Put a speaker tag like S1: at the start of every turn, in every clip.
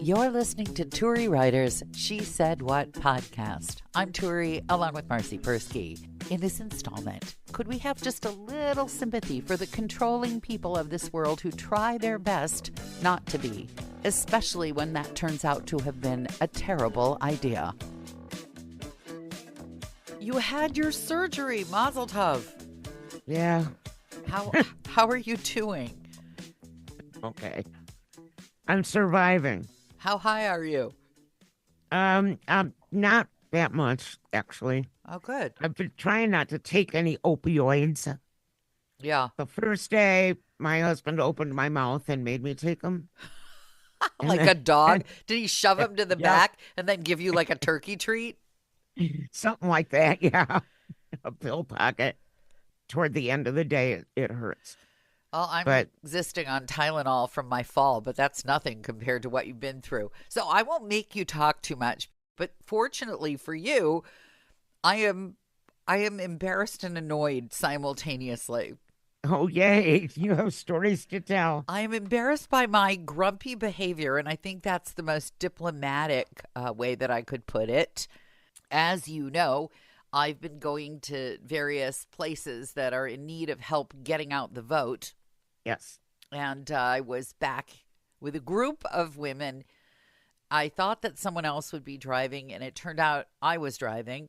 S1: You're listening to Turi Writers' She Said What podcast. I'm Turi, along with Marcy Persky. In this installment, could we have just a little sympathy for the controlling people of this world who try their best not to be, especially when that turns out to have been a terrible idea? You had your surgery, Mazel Tov.
S2: Yeah.
S1: How are you doing?
S2: Okay. I'm surviving.
S1: How high are you?
S2: Not that much, actually.
S1: Oh, good.
S2: I've been trying not to take any opioids.
S1: Yeah.
S2: The first day, my husband opened my mouth and made me take them.
S1: Like a dog? Did he shove him to the
S2: Yeah.
S1: back and then give you like a turkey treat?
S2: Something like that, yeah. A pill pocket. Toward the end of the day, it hurts.
S1: Well, I'm
S2: But-
S1: existing on Tylenol from my fall, but that's nothing compared to what you've been through. So I won't make you talk too much. But fortunately for you, I am embarrassed and annoyed simultaneously.
S2: Oh, yay. You have stories to tell.
S1: I am embarrassed by my grumpy behavior, and I think that's the most diplomatic way that I could put it. As you know, I've been going to various places that are in need of help getting out the vote.
S2: Yes.
S1: And I was back with a group of women. I thought that someone else would be driving, and it turned out I was driving.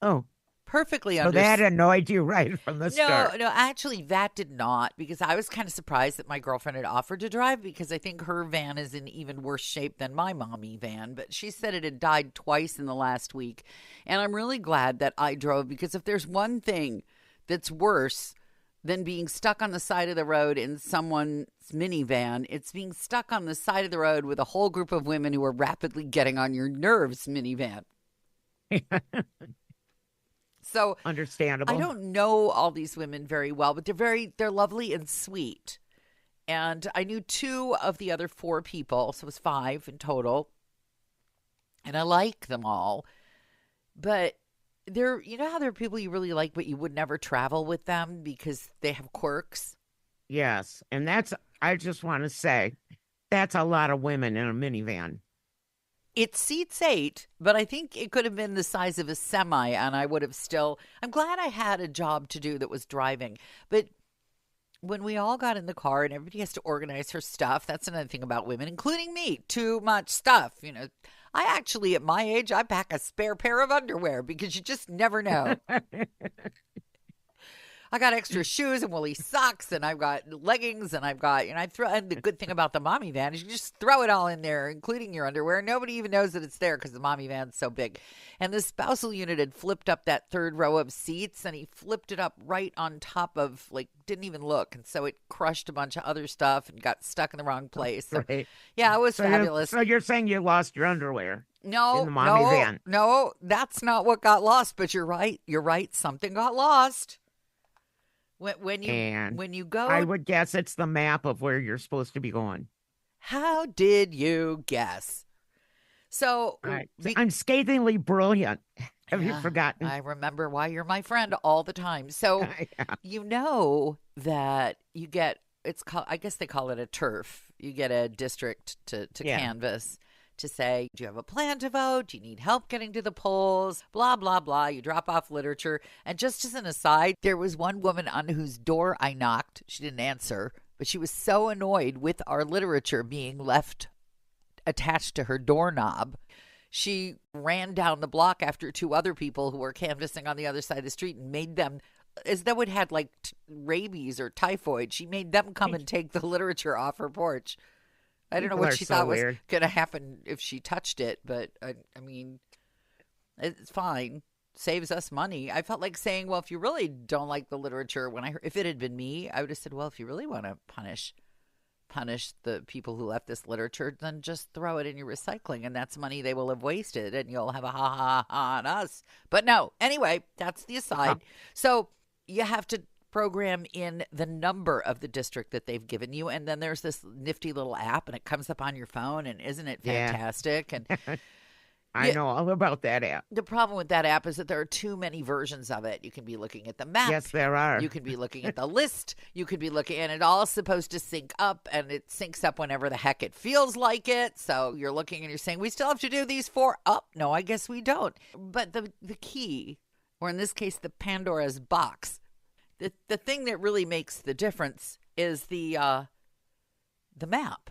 S2: Oh,
S1: Perfectly
S2: so that annoyed you right from the start.
S1: No, actually, that did not, because I was kind of surprised that my girlfriend had offered to drive, because I think her van is in even worse shape than my mommy van. But she said it had died twice in the last week. And I'm really glad that I drove, because if there's one thing that's worse than being stuck on the side of the road in someone's minivan, it's being stuck on the side of the road with a whole group of women who are rapidly getting on your nerves minivan. So
S2: Understandable.
S1: I don't know all these women very well, but they're lovely and sweet. And I knew two of the other four people, so it was five in total. And I like them all. But you know how there are people you really like, but you would never travel with them because they have quirks?
S2: Yes. And I just want to say, that's a lot of women in a minivan.
S1: It seats 8, but I think it could have been the size of a semi, and I would have I'm glad I had a job to do that was driving. But when we all got in the car and everybody has to organize her stuff, that's another thing about women, including me, too much stuff. You know, I actually, at my age, I pack a spare pair of underwear because you just never know. I got extra shoes and woolly socks, and I've got leggings, and I've got, and the good thing about the mommy van is you just throw it all in there, including your underwear. Nobody even knows that it's there because the mommy van's so big. And the spousal unit had flipped up that third row of seats, and he flipped it up right on top of, didn't even look. And so it crushed a bunch of other stuff and got stuck in the wrong place. So,
S2: Right.
S1: yeah, it was
S2: So
S1: fabulous.
S2: So you're saying you lost your underwear?
S1: No,
S2: in the mommy van.
S1: No, that's not what got lost. But you're right. You're right. Something got lost. When you go,
S2: I would guess it's the map of where you're supposed to be going.
S1: How did you guess? So
S2: I'm scathingly brilliant. Have you
S1: Yeah,
S2: forgotten?
S1: I remember why you're my friend all the time. So
S2: Yeah.
S1: you know that you get, I guess they call it a turf. You get a district to
S2: Yeah.
S1: canvass to say, do you have a plan to vote? Do you need help getting to the polls? Blah, blah, blah. You drop off literature. And just as an aside, there was one woman on whose door I knocked. She didn't answer, but she was so annoyed with our literature being left attached to her doorknob. She ran down the block after two other people who were canvassing on the other side of the street and made them, as though it had rabies or typhoid, she made them come and take the literature off her porch. I don't know
S2: People
S1: what
S2: are
S1: she
S2: so
S1: thought was
S2: weird.
S1: going to happen if she touched it, but I mean, it's fine. Saves us money. I felt like saying, well, if you really don't like the literature, if it had been me, I would have said, well, if you really want to punish the people who left this literature, then just throw it in your recycling, and that's money they will have wasted, and you'll have a ha ha ha on us. But no, anyway, that's the aside. So you have to program in the number of the district that they've given you, and then there's this nifty little app, and it comes up on your phone, and isn't it
S2: Yeah.
S1: fantastic? And
S2: I know all about that app.
S1: The problem with that app is that there are too many versions of it. You can be looking at the map.
S2: Yes, there are.
S1: You could be looking at the list. You could be looking, and it all supposed to sync up, and it syncs up whenever the heck it feels like it. So you're looking and you're saying, we still have to do these 4 up. No, I guess we don't. But the key, or in this case, the Pandora's box, the thing that really makes the difference is the map,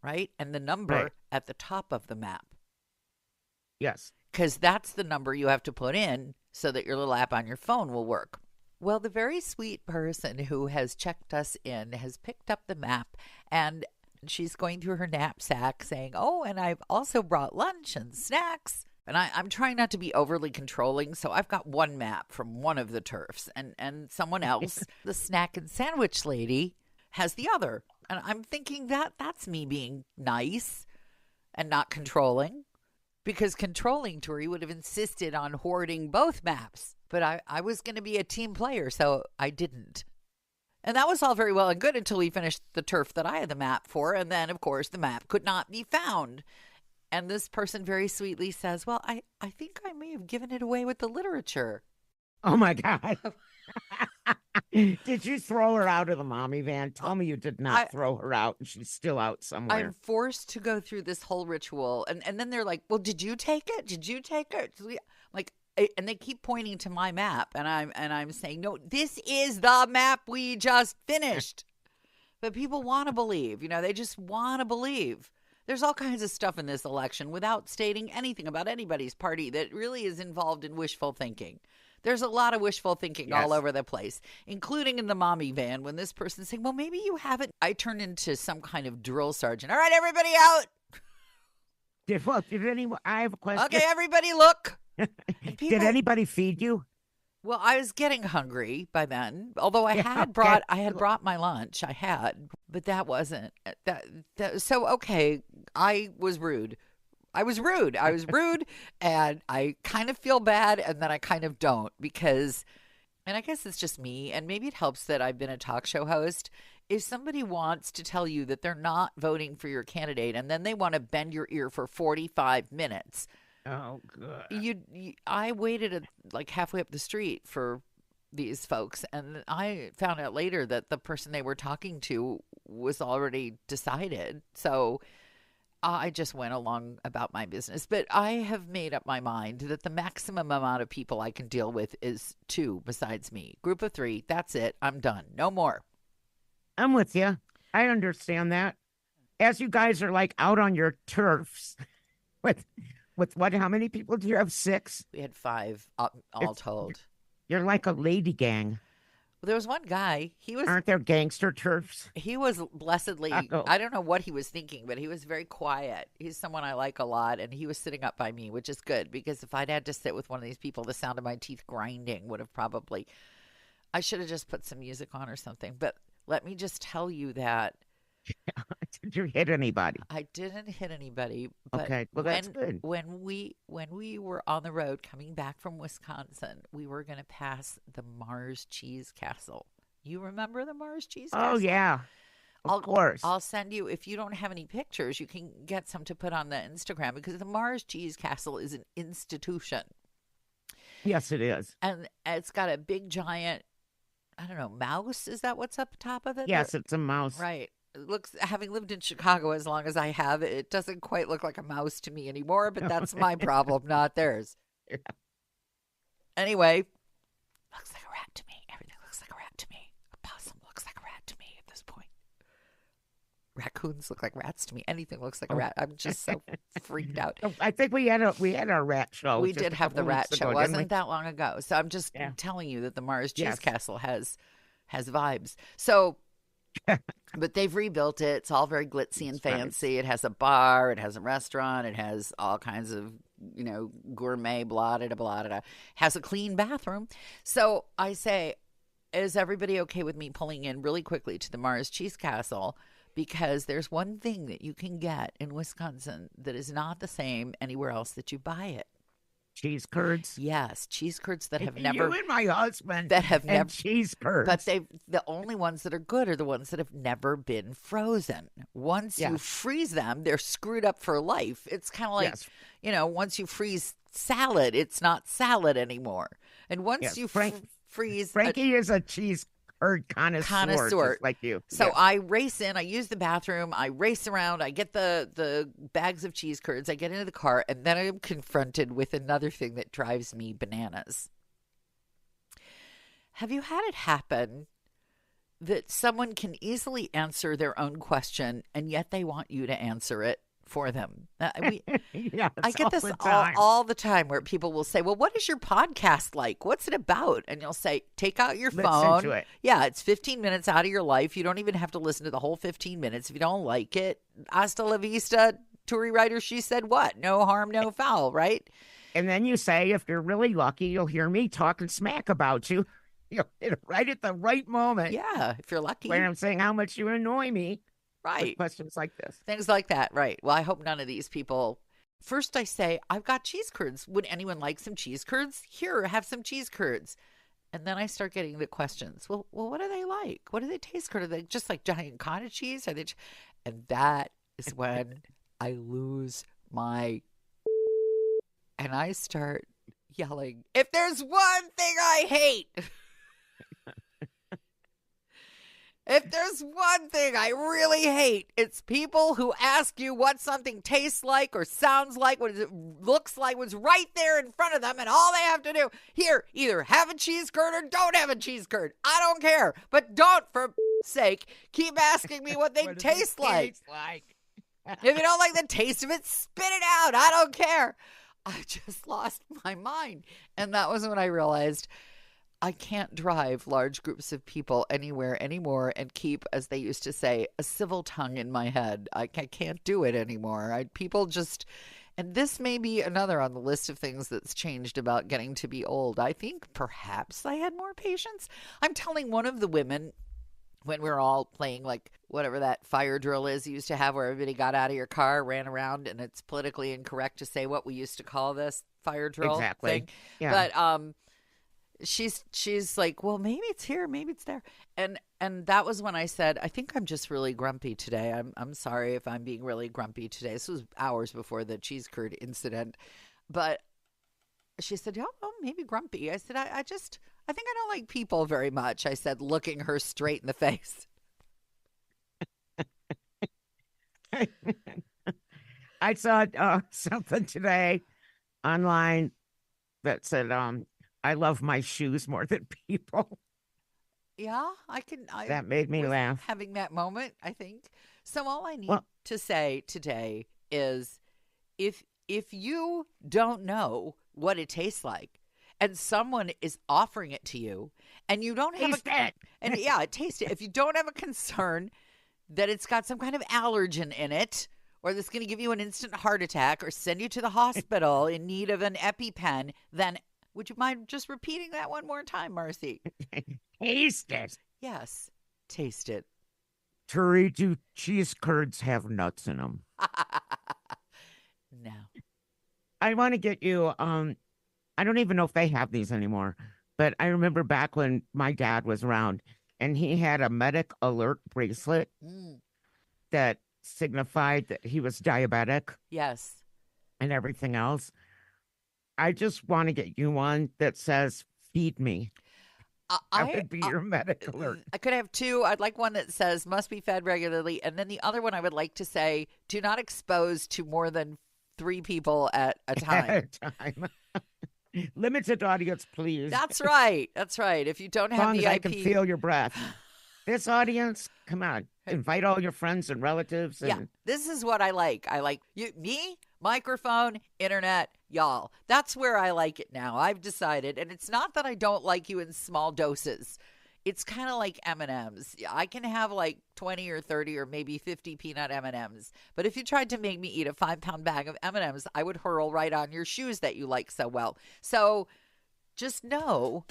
S1: right? And the number at the top of the map.
S2: Yes.
S1: Because that's the number you have to put in so that your little app on your phone will work. Well, the very sweet person who has checked us in has picked up the map, and she's going through her knapsack saying, oh, and I've also brought lunch and snacks. And I'm trying not to be overly controlling, so I've got one map from one of the turfs, and someone else, the snack and sandwich lady, has the other. And I'm thinking that's me being nice and not controlling. Because controlling Tori would have insisted on hoarding both maps. But I was going to be a team player, so I didn't. And that was all very well and good until we finished the turf that I had the map for. And then, of course, the map could not be found. And this person very sweetly says, well, I think I may have given it away with the literature.
S2: Oh, my God. Did you throw her out of the mommy van? Tell me you did not throw her out and she's still out somewhere.
S1: I'm forced to go through this whole ritual. And then they're like, well, did you take it? Did you take it? Like, and they keep pointing to my map. And I'm saying, no, this is the map we just finished. But people want to believe, they just want to believe. There's all kinds of stuff in this election without stating anything about anybody's party that really is involved in wishful thinking. There's a lot of wishful thinking all over the place, including in the mommy van when this person's saying, well, maybe you haven't. I turn into some kind of drill sergeant. All right, everybody out.
S2: Did anyone? I have a question.
S1: Okay, everybody look.
S2: Did anybody feed you?
S1: Well, I was getting hungry by then, although I had brought my lunch. I had, but that wasn't that. So, okay, I was rude. I was rude, and I kind of feel bad, and then I kind of don't because, and I guess it's just me, and maybe it helps that I've been a talk show host. If somebody wants to tell you that they're not voting for your candidate, and then they want to bend your ear for 45 minutes.
S2: Oh, good.
S1: I waited like halfway up the street for these folks, and I found out later that the person they were talking to was already decided. So I just went along about my business. But I have made up my mind that the maximum amount of people I can deal with is 2 besides me. Group of 3, that's it. I'm done. No more.
S2: I'm with you. I understand that. As you guys are like out on your turfs with what? How many people do you have? 6?
S1: We had 5 all told.
S2: You're like a lady gang.
S1: Well, there was one guy.
S2: Aren't there gangster turfs?
S1: He was blessedly. I don't know what he was thinking, but he was very quiet. He's someone I like a lot, and he was sitting up by me, which is good because if I'd had to sit with one of these people, the sound of my teeth grinding would have probably. I should have just put some music on or something. But let me just tell you that.
S2: Did you hit anybody?
S1: I didn't hit anybody. But
S2: okay, well that's good.
S1: When we were on the road coming back from Wisconsin, we were going to pass the Mars Cheese Castle. You remember the Mars Cheese Castle?
S2: Oh yeah, of course.
S1: I'll send you, if you don't have any pictures, you can get some to put on the Instagram because the Mars Cheese Castle is an institution.
S2: Yes, it is,
S1: and it's got a big giant. I don't know, mouse. Is that what's up top of it?
S2: Yes, it's a mouse.
S1: Right. It looks, having lived in Chicago as long as I have, it doesn't quite look like a mouse to me anymore, but that's my problem, not theirs. Yeah. Anyway, looks like a rat to me. Everything looks like a rat to me. A possum looks like a rat to me at this point. Raccoons look like rats to me. Anything looks like a rat. I'm just so freaked out.
S2: I think we had our rat show.
S1: We did have the rat show. Wasn't that long ago. So I'm just telling you that the Mars Cheese Castle has vibes. So, but they've rebuilt it. It's all very glitzy and fancy. Nice. It has a bar. It has a restaurant. It has all kinds of, gourmet blah, da, blah, da. Has a clean bathroom. So I say, is everybody okay with me pulling in really quickly to the Mars Cheese Castle? Because there's one thing that you can get in Wisconsin that is not the same anywhere else that you buy it.
S2: Cheese curds.
S1: Yes, cheese curds that have
S2: You
S1: never
S2: and my husband
S1: that have
S2: and
S1: never
S2: cheese curds.
S1: but the only ones that are good are the ones that have never been frozen. Once you
S2: Yes.
S1: freeze them, they're screwed up for life. It's kind of like,
S2: Yes.
S1: once you freeze salad, it's not salad anymore. And once
S2: Yes.
S1: you freeze a
S2: Frankie is a cheese curd connoisseur, just like you.
S1: So
S2: Yes.
S1: I race in, I use the bathroom, I race around, I get the bags of cheese curds, I get into the car, and then I'm confronted with another thing that drives me bananas. Have you had it happen that someone can easily answer their own question and yet they want you to answer it for them?
S2: Yes,
S1: I get
S2: all
S1: this
S2: the time.
S1: all the time where people will say, well, what is your podcast like? What's it about? And you'll say, take out your
S2: Listen
S1: phone.
S2: to it.
S1: Yeah, it's 15 minutes out of your life. You don't even have to listen to the whole 15 minutes. If you don't like it, hasta la vista, Tory writer, she said what? No harm, no foul, right?
S2: And then you say, if you're really lucky, you'll hear me talking smack about you. You'll hit it right at the right moment
S1: Yeah, if you're lucky.
S2: when I'm saying how much you annoy me
S1: Right.
S2: with questions like this.
S1: Things like that, right. Well, I hope none of these people. First, I say, I've got cheese curds. Would anyone like some cheese curds? Here, have some cheese curds. And then I start getting the questions. Well, what are they like? What do they taste good? Are they just like giant cottage cheese? Are they? And that is when I lose my. And I start yelling, if there's one thing I hate. If there's one thing I really hate, it's people who ask you what something tastes like or sounds like, what it looks like, what's right there in front of them, and all they have to do, here, either have a cheese curd or don't have a cheese curd. I don't care. But don't, for sake, keep asking me what they
S2: What does
S1: taste
S2: it
S1: like.
S2: taste like?
S1: If you don't like the taste of it, spit it out. I don't care. I just lost my mind. And that was when I realized I can't drive large groups of people anywhere anymore and keep, as they used to say, a civil tongue in my head. I can't do it anymore. People just, and this may be another on the list of things that's changed about getting to be old. I think perhaps I had more patience. I'm telling one of the women when we were all playing, like, whatever that fire drill is you used to have where everybody got out of your car, ran around, and it's politically incorrect to say what we used to call this fire drill thing.
S2: Yeah.
S1: But she's like, well, maybe it's here, maybe it's there. And that was when I said, I think I'm just really grumpy today. I'm sorry if I'm being really grumpy today. This was hours before the cheese curd incident. But she said, oh, well, maybe grumpy. I said, I think I don't like people very much. I said, looking her straight in the face.
S2: I saw something today online that said, I love my shoes more than people.
S1: Yeah,
S2: That made me
S1: was
S2: laugh.
S1: having that moment, I think. So all I need
S2: Well-
S1: to say today is if you don't know what it tastes like and someone is offering it to you and you don't have
S2: Taste it.
S1: and yeah, taste it. If you don't have a concern that it's got some kind of allergen in it or that's going to give you an instant heart attack or send you to the hospital in need of an EpiPen, then would you mind just repeating that one more time, Marcy?
S2: Taste it.
S1: Yes, taste it.
S2: Turi, do cheese curds have nuts in them?
S1: No.
S2: I want to get you, I don't even know if they have these anymore, but I remember back when my dad was around and he had a medic alert bracelet that signified that he was diabetic
S1: Yes.
S2: and everything else. I just want to get you one that says, feed me. That would be your medic alert.
S1: I could have two. I'd like one that says must be fed regularly. And then the other one I would like to say, do not expose to more than 3 people at a time.
S2: At a time. Limited audience, please.
S1: That's right. That's right. If you don't
S2: As
S1: have
S2: long
S1: the
S2: as I
S1: IP.
S2: can feel your breath. This audience, come on. Invite all your friends and relatives. And
S1: Yeah, this is what I like. I like me, microphone, internet, y'all. That's where I like it now. I've decided, and it's not that I don't like you in small doses. It's kind of like M&Ms. I can have like 20 or 30 or maybe 50 peanut M&Ms. But if you tried to make me eat a 5-pound bag of M&Ms, I would hurl right on your shoes that you like so well. So just know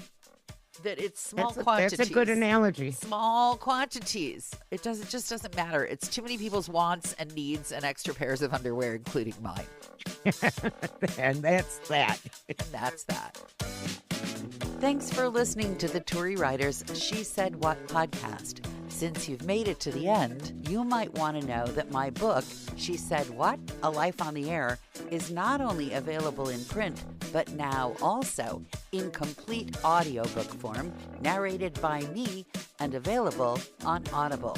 S1: that it's small
S2: That's
S1: quantities.
S2: a good analogy.
S1: Small quantities. It just doesn't matter. It's too many people's wants and needs and extra pairs of underwear, including mine.
S2: And that's that.
S1: And that's that. Thanks for listening to the Turi Writers She Said What podcast. Since you've made it to the end, you might want to know that my book, She Said What? A Life on the Air, is not only available in print, but now also in complete audiobook form, narrated by me and available on Audible.